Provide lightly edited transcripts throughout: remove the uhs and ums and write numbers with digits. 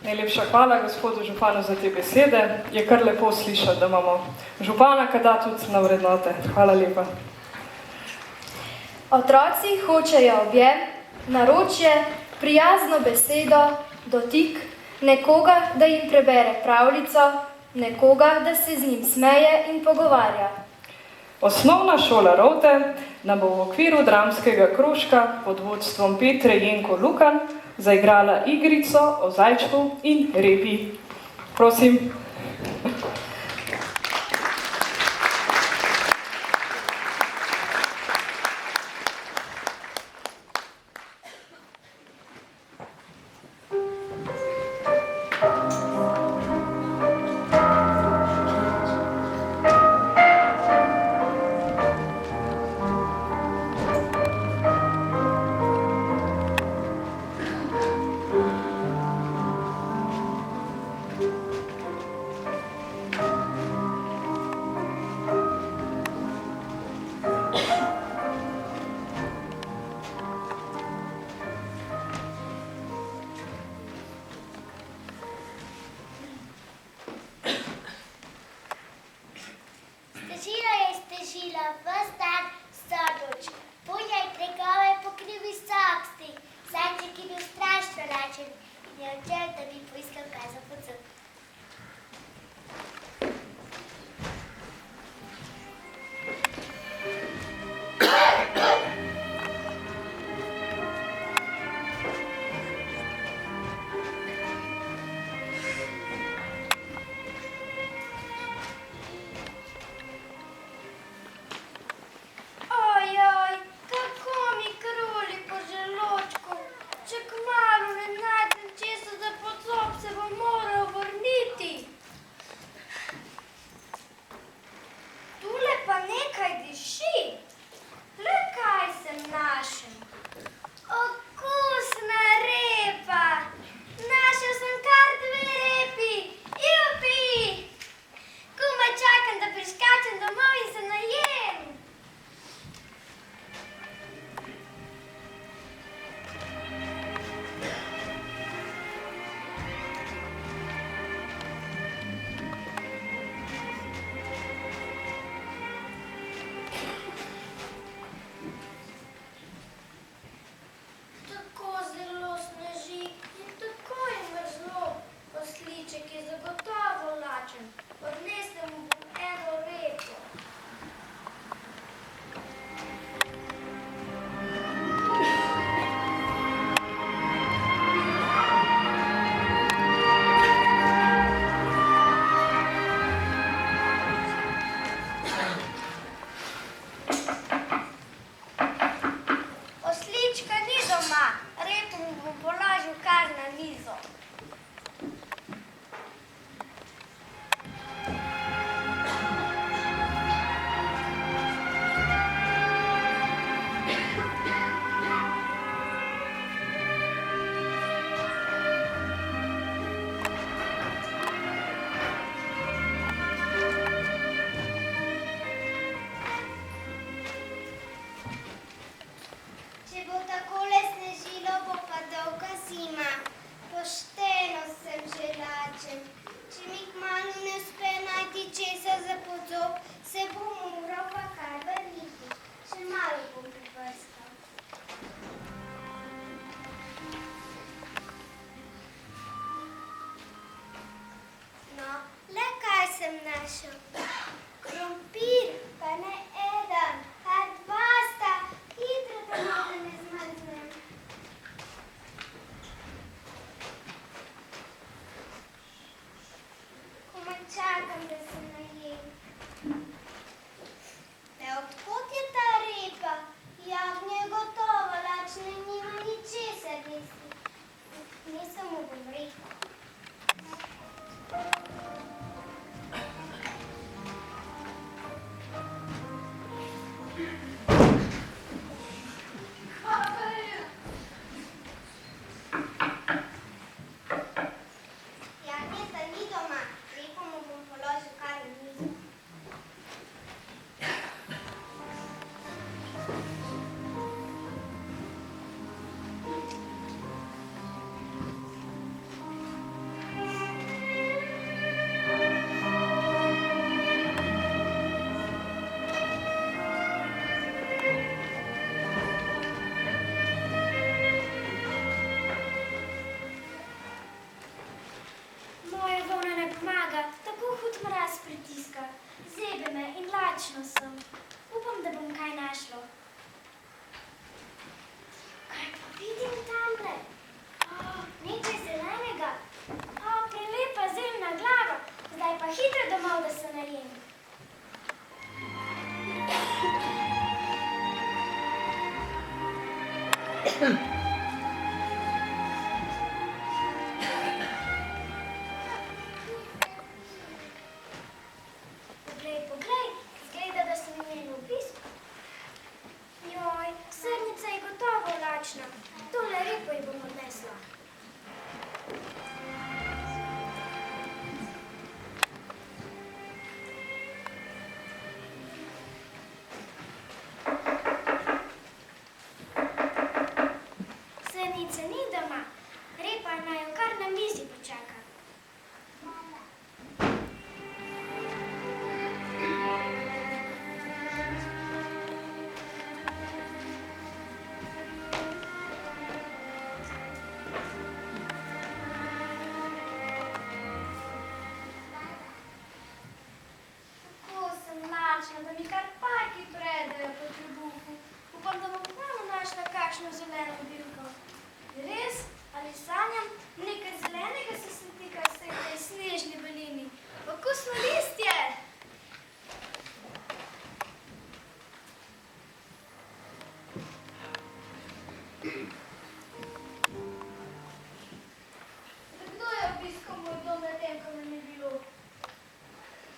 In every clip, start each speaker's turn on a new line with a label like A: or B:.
A: Najlepša hvala gospodu županu za te besede. Je kar lepo slišati, da imamo župana, ki da tudi na vrednote. Hvala lepa.
B: Otroci hočejo objem, naročje, prijazno besedo, dotik, nekoga, da jim prebere pravljico, nekoga, da se z njim smeje in pogovarja.
A: Osnovna šola Rovte nam bo v okviru dramskega krožka pod vodstvom Petre Jenko Lukan zaigrala igrico o zajčku in repi. Prosim.
C: Če bo takole snežilo, bo pa dolga zima. Pošteno. Panice ni doma. Repa naj jo kar na mizi počaka. Kako sem lačna, da mi kar pajki predajo po trebuhu. Upam, da bom kmalu našla kakšno zeleno bilko. Res? Ali sanjam? Nekaj zelenega se stika iz tej snežni belini. Okusno listje! Kdo je obiskal moj dom na tem, ko me ni bilo?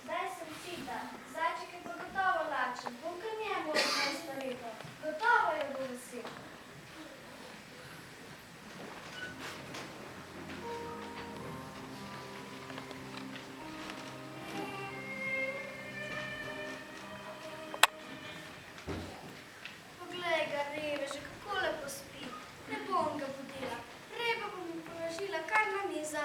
C: Zdaj sem sita. Zajček je pa gotovo lačen. Bom kar njemu odnesla repo. Gotovo jo bo vesel. Poglej ga, reveže, kako lepo spi. Ne bom ga budila. Repa bom mu položila kar na mizo.